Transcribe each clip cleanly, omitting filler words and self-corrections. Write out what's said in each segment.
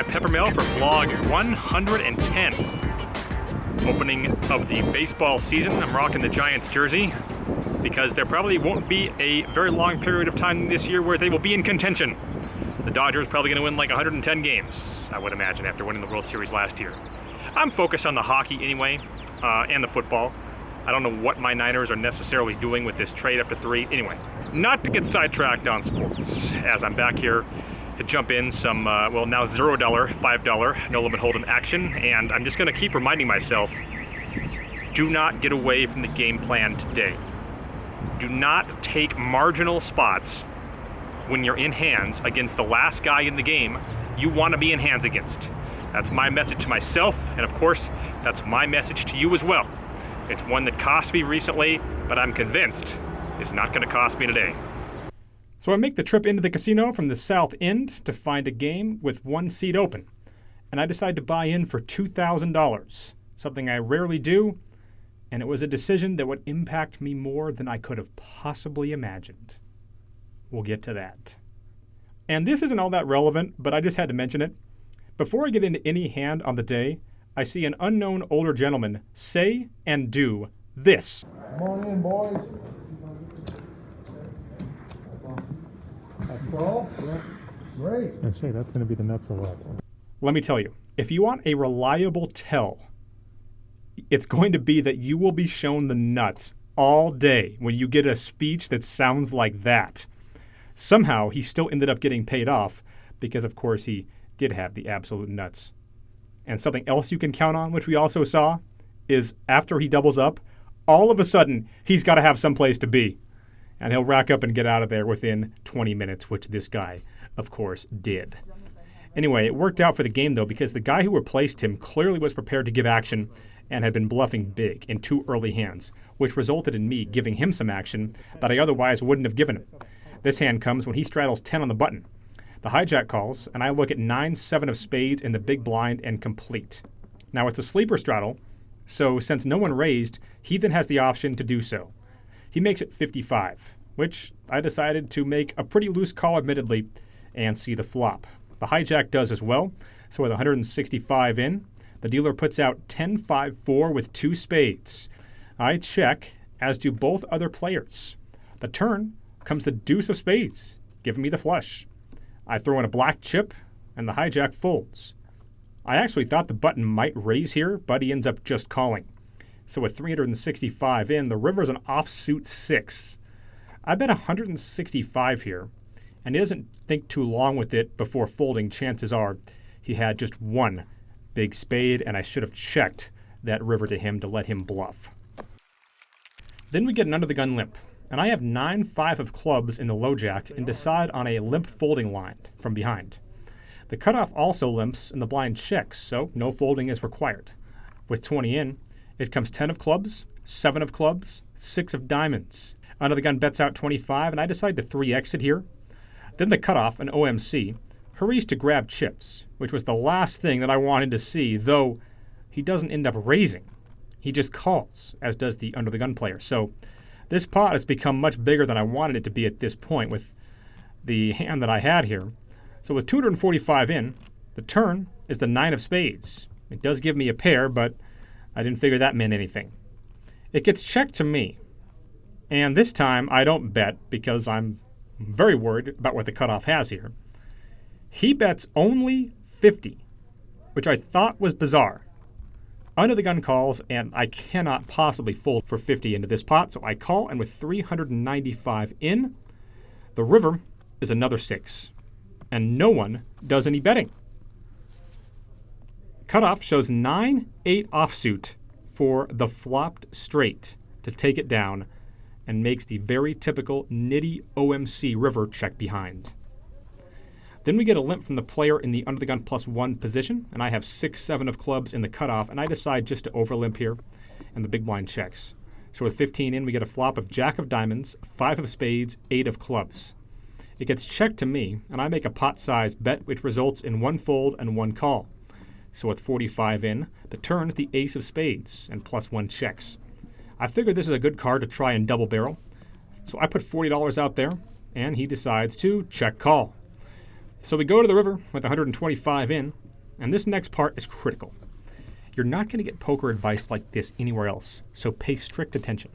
Peppermill for vlog 110. Opening of the baseball season. I'm rocking the Giants jersey because there probably won't be a very long period of time this year where they will be in contention. The Dodgers probably going to win like 110 games, I would imagine, after winning the World Series last year. I'm focused on the hockey anyway, and the football. I don't know what my Niners are necessarily doing with this trade up to 3. Anyway, not to get sidetracked on sports, as I'm back here to jump in some, well, now $0, $5 no limit hold'em action, and I'm just going to keep reminding myself, do not get away from the game plan today. Do not take marginal spots when you're in hands against the last guy in the game you want to be in hands against. That's my message to myself, and of course, that's my message to you as well. It's one that cost me recently, but I'm convinced it's not going to cost me today. So I make the trip into the casino from the south end to find a game with one seat open, and I decide to buy in for $2,000, something I rarely do, and it was a decision that would impact me more than I could have possibly imagined. We'll get to that. And this isn't all that relevant, but I just had to mention it. Before I get into any hand on the day, I see an unknown older gentleman say and do this. Come on in, boys. That's all? Great. I say that's going to be the nuts of luck. Let me tell you, if you want a reliable tell, it's going to be that you will be shown the nuts all day when you get a speech that sounds like that. Somehow, he still ended up getting paid off because, of course, he did have the absolute nuts. And something else you can count on, which we also saw, is after he doubles up, all of a sudden, he's got to have someplace to be. And he'll rack up and get out of there within 20 minutes, which this guy, of course, did. Anyway, it worked out for the game, though, because the guy who replaced him clearly was prepared to give action and had been bluffing big in 2 early hands, which resulted in me giving him some action that I otherwise wouldn't have given him. This hand comes when he straddles 10 on the button. The hijack calls, and I look at 9-7 of spades in the big blind and complete. Now, it's a sleeper straddle, so since no one raised, he then has the option to do so. He makes it 55, which I decided to make a pretty loose call, admittedly, and see the flop. The hijack does as well, so with 165 in, the dealer puts out 10-5-4 with 2 spades. I check, as do both other players. The turn comes the deuce of spades, giving me the flush. I throw in a black chip, and the hijack folds. I actually thought the button might raise here, but he ends up just calling. So with 365 in, the river's an offsuit 6. I bet 165 here, and he doesn't think too long with it before folding. Chances are he had just one big spade, and I should have checked that river to him to let him bluff. Then we get an under-the-gun limp, and I have 9-5 of clubs in the low jack and decide on a limp folding line from behind. The cutoff also limps and the blind checks, so no folding is required. With 20 in, it comes 10 of clubs, 7 of clubs, 6 of diamonds. Under the gun bets out 25, and I decide to 3-exit here. Then the cutoff, an OMC, hurries to grab chips, which was the last thing that I wanted to see, though he doesn't end up raising. He just calls, as does the under the gun player. So this pot has become much bigger than I wanted it to be at this point with the hand that I had here. So with 245 in, the turn is the 9 of spades. It does give me a pair, but I didn't figure that meant anything. It gets checked to me. And this time I don't bet because I'm very worried about what the cutoff has here. He bets only 50, which I thought was bizarre. Under the gun calls, and I cannot possibly fold for 50 into this pot, so I call, and with 395 in, the river is another 6, and no one does any betting. Cutoff shows 9-8 offsuit for the flopped straight to take it down, and makes the very typical nitty OMC river check behind. Then we get a limp from the player in the under the gun +1 position, and I have 6-7 of clubs in the cutoff, and I decide just to overlimp here, and the big blind checks. So with 15 in, we get a flop of jack of diamonds, 5 of spades, 8 of clubs. It gets checked to me, and I make a pot-sized bet, which results in 1 fold and 1 call. So with 45 in, the turn's the ace of spades, and +1 checks. I figure this is a good card to try and double barrel, so I put $40 out there, and he decides to check call. So we go to the river with 125 in, And this next part is critical. You're not going to get poker advice like this anywhere else, so pay strict attention.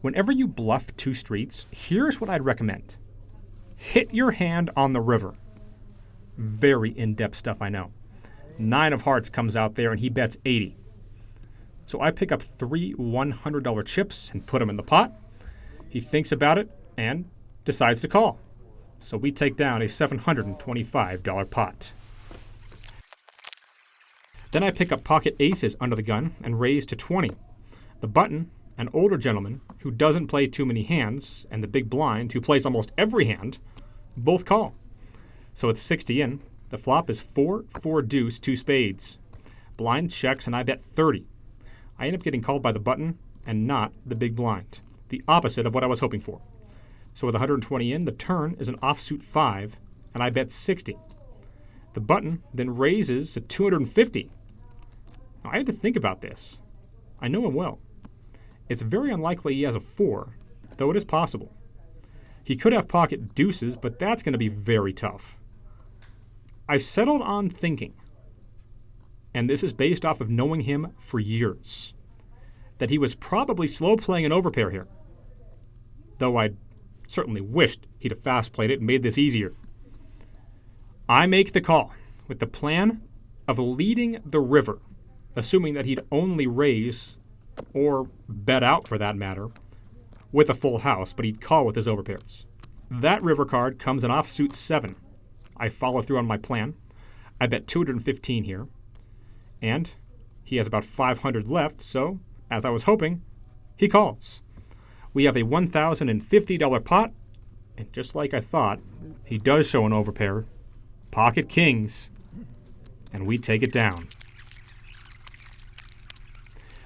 Whenever you bluff 2 streets, here's what I'd recommend. Hit your hand on the river. Very in-depth stuff, I know. 9 of hearts comes out there and he bets 80. So I pick up 3 $100 chips and put them in the pot. He thinks about it and decides to call. So we take down a $725 pot. Then I pick up pocket aces under the gun and raise to 20. The button, an older gentleman who doesn't play too many hands, and the big blind who plays almost every hand, both call. So with 60 in, the flop is 4, 4 deuce, 2 spades. Blind checks and I bet 30. I end up getting called by the button and not the big blind, the opposite of what I was hoping for. So with 120 in, the turn is an offsuit 5, and I bet 60. The button then raises to 250. Now, I had to think about this. I know him well. It's very unlikely he has a 4, though it is possible. He could have pocket deuces, but that's going to be very tough. I settled on thinking, and this is based off of knowing him for years, that he was probably slow playing an overpair here, though I certainly wished he'd have fast played it and made this easier. I make the call with the plan of leading the river, assuming that he'd only raise, or bet out for that matter, with a full house, but he'd call with his overpairs. That river card comes an offsuit 7. I follow through on my plan. I bet 215 here, and he has about 500 left, so, as I was hoping, he calls. We have a $1,050 pot, and just like I thought, he does show an overpair, pocket kings, and we take it down.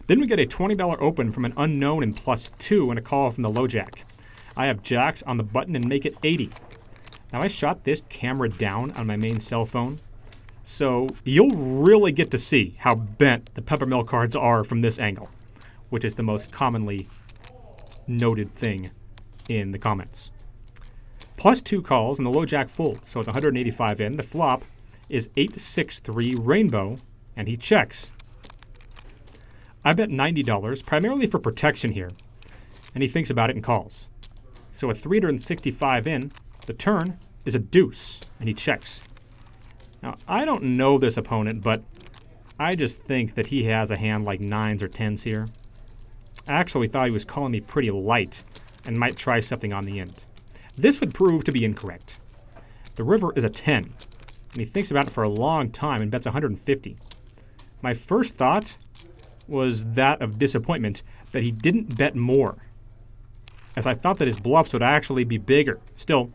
Then we get a $20 open from an unknown in +2 and a call from the low jack. I have jacks on the button and make it 80. Now I shot this camera down on my main cell phone, so you'll really get to see how bent the peppermill cards are from this angle, which is the most commonly noted thing in the comments. +2 calls and the low jack folds, so it's 185 in. The flop is 8-6-3 rainbow, and he checks. I bet $90, primarily for protection here, and he thinks about it and calls. So with 365 in, the turn is a deuce, and he checks. Now, I don't know this opponent, but I just think that he has a hand like 9s or 10s here. I actually thought he was calling me pretty light and might try something on the end. This would prove to be incorrect. The river is a 10, and he thinks about it for a long time and bets 150. My first thought was that of disappointment that he didn't bet more, as I thought that his bluffs would actually be bigger. Still,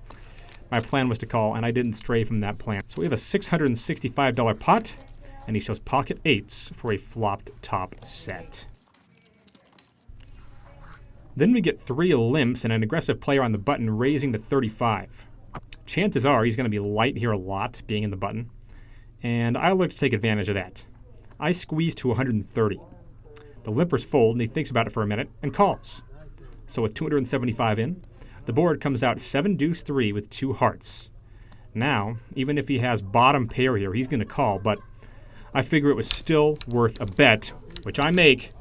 my plan was to call, and I didn't stray from that plan. So we have a $665 pot, and he shows pocket 8s for a flopped top set. Then we get 3 limps and an aggressive player on the button raising to 35. Chances are he's going to be light here a lot, being in the button, and I look to take advantage of that. I squeeze to 130. The limpers fold, and he thinks about it for a minute and calls. So with 275 in, the board comes out 7-deuce-3 with 2 hearts. Now, even if he has bottom pair here, he's going to call, but I figure it was still worth a bet, which I make,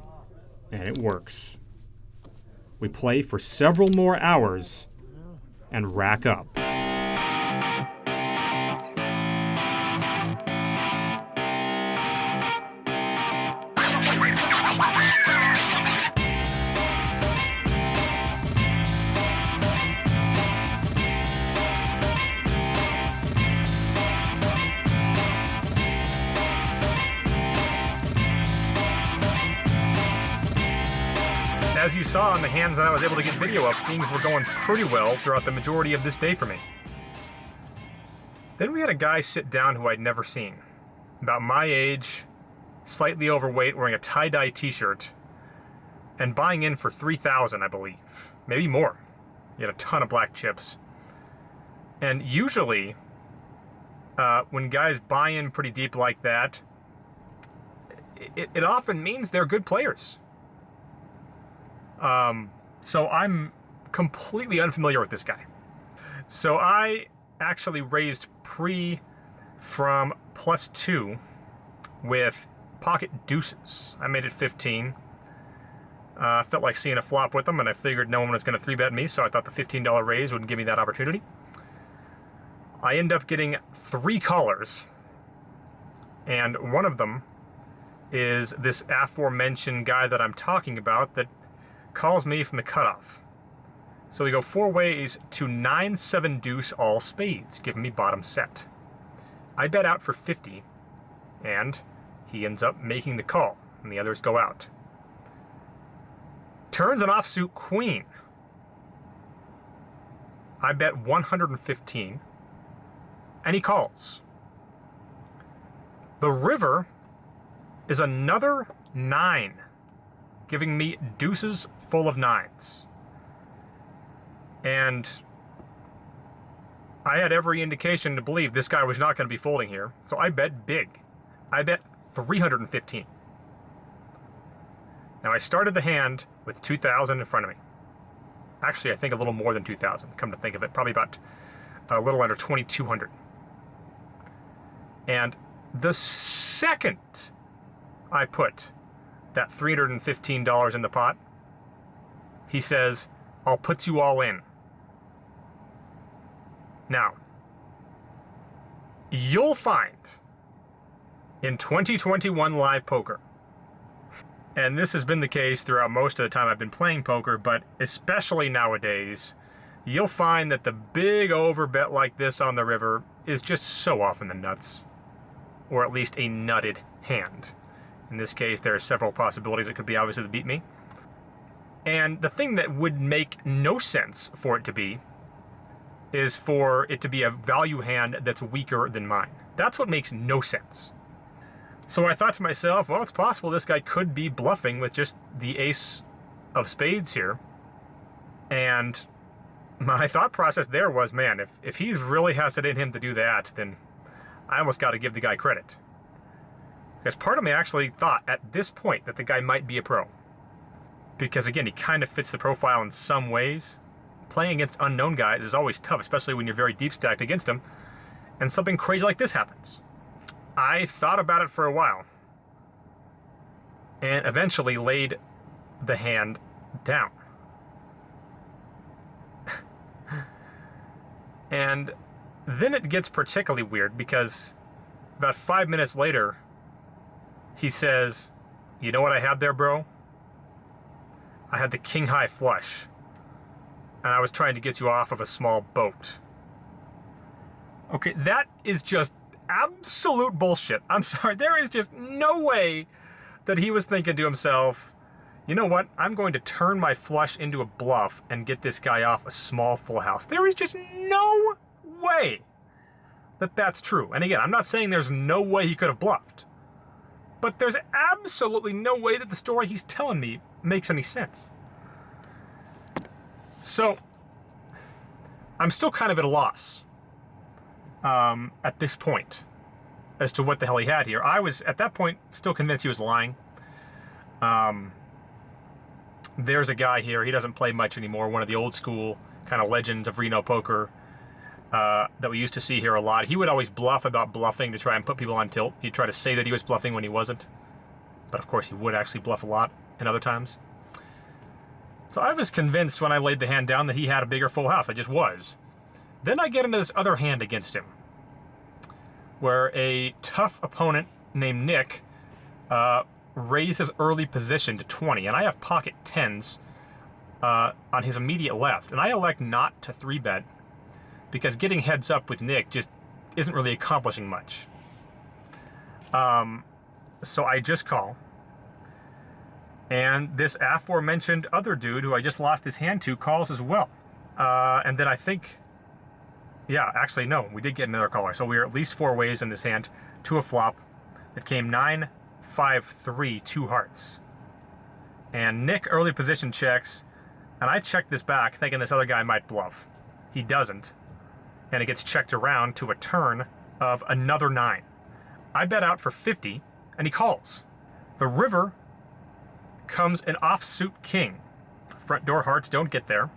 and it works. We play for several more hours and rack up. As you saw in the hands that I was able to get video of, things were going pretty well throughout the majority of this day for me. Then we had a guy sit down who I'd never seen. About my age, slightly overweight, wearing a tie-dye t-shirt, and buying in for $3,000, I believe. Maybe more. He had a ton of black chips. And usually, when guys buy in pretty deep like that, it often means they're good players. So I'm completely unfamiliar with this guy. So I actually raised pre from +2 with pocket deuces. I made it 15. Felt like seeing a flop with them, and I figured no one was going to 3-bet me, so I thought the $15 raise would give me that opportunity. I end up getting 3 callers, and one of them is this aforementioned guy that I'm talking about that calls me from the cutoff. So we go 4 ways to 9-7 deuce all spades, giving me bottom set. I bet out for 50, and he ends up making the call, and the others go out. Turns an offsuit queen. I bet 115, and he calls. The river is another 9, giving me deuces full of 9s. And I had every indication to believe this guy was not going to be folding here, so I bet big. I bet 315. Now I started the hand with 2,000 in front of me. Actually, I think a little more than 2,000, come to think of it, probably about a little under 2,200. And the second I put that $315 in the pot, he says, "I'll put you all in." Now, you'll find in 2021 live poker, and this has been the case throughout most of the time I've been playing poker, but especially nowadays, you'll find that the big overbet like this on the river is just so often the nuts, or at least a nutted hand. In this case, there are several possibilities. It could be obviously to beat me. And the thing that would make no sense for it to be is for it to be a value hand that's weaker than mine. That's what makes no sense. So I thought to myself, well, it's possible this guy could be bluffing with just the ace of spades here. And my thought process there was, man, if he really has it in him to do that, then I almost got to give the guy credit. Because part of me actually thought at this point that the guy might be a pro. Because again, he kind of fits the profile in some ways. Playing against unknown guys is always tough, especially when you're very deep stacked against them, and something crazy like this happens. I thought about it for a while, and eventually laid the hand down. And then it gets particularly weird, because about 5 minutes later, he says, "You know what I had there, bro? I had the king high flush, and I was trying to get you off of a small boat." Okay, that is just absolute bullshit. I'm sorry, there is just no way that he was thinking to himself, you know what, I'm going to turn my flush into a bluff and get this guy off a small full house. There is just no way that that's true. And again, I'm not saying there's no way he could have bluffed, but there's absolutely no way that the story he's telling me makes any sense. So, I'm still kind of at a loss at this point as to what the hell he had here. I was, at that point, still convinced he was lying. There's a guy here, he doesn't play much anymore, one of the old school kind of legends of Reno poker that we used to see here a lot. He would always bluff about bluffing to try and put people on tilt. He'd try to say that he was bluffing when he wasn't. But of course he would actually bluff a lot in other times. So I was convinced when I laid the hand down that he had a bigger full house. I just was. Then I get into this other hand against him, where a tough opponent named Nick raises early position to 20, and I have pocket 10s on his immediate left, and I elect not to 3-bet because getting heads up with Nick just isn't really accomplishing much. So I just call. And this aforementioned other dude who I just lost his hand to calls as well. And then I think, yeah, actually no, we did get another caller. So we are at least 4 ways in this hand to a flop that came 9, 5, 3, 2 hearts. And Nick early position checks, and I check this back thinking this other guy might bluff. He doesn't, and it gets checked around to a turn of another 9. I bet out for 50, and he calls. The river comes an offsuit king. Front door hearts don't get there.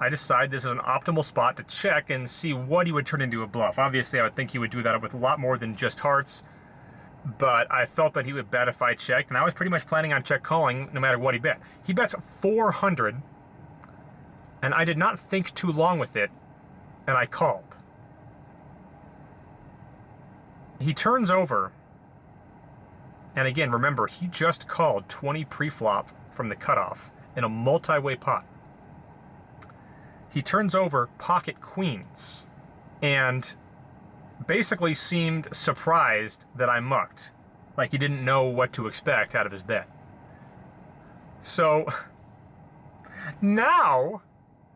I decide this is an optimal spot to check and see what he would turn into a bluff. Obviously, I would think he would do that with a lot more than just hearts, but I felt that he would bet if I checked, and I was pretty much planning on check calling no matter what he bet. He bets 400, and I did not think too long with it, and I called. He turns over, and again, remember, he just called 20 pre-flop from the cutoff in a multi-way pot. He turns over pocket queens, and basically seemed surprised that I mucked, like he didn't know what to expect out of his bet. So now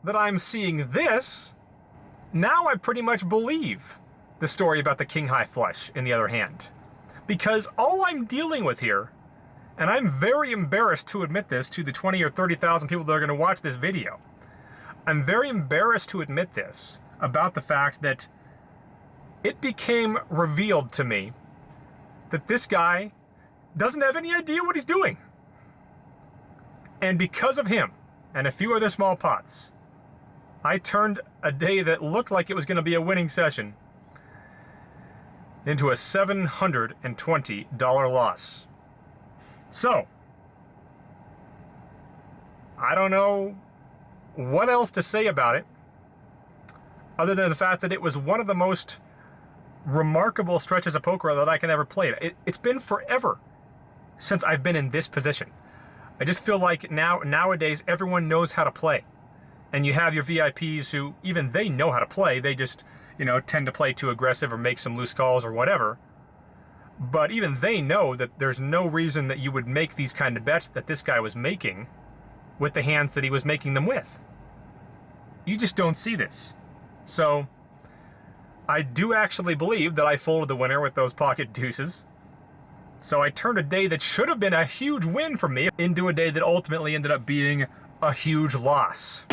that I'm seeing this, now I pretty much believe the story about the king high flush in the other hand, because all I'm dealing with here, and I'm very embarrassed to admit this to the 20 or 30,000 people that are going to watch this video, I'm very embarrassed to admit this about the fact that it became revealed to me that this guy doesn't have any idea what he's doing. And because of him and a few other small pots, I turned a day that looked like it was going to be a winning session into a $720 loss. So, I don't know what else to say about it, other than the fact that it was one of the most remarkable stretches of poker that I can ever play. It's been forever since I've been in this position. I just feel like nowadays everyone knows how to play. And you have your VIPs who, even they know how to play, they just, tend to play too aggressive or make some loose calls or whatever. But even they know that there's no reason that you would make these kind of bets that this guy was making with the hands that he was making them with. You just don't see this. So I do actually believe that I folded the winner with those pocket deuces. So I turned a day that should have been a huge win for me into a day that ultimately ended up being a huge loss.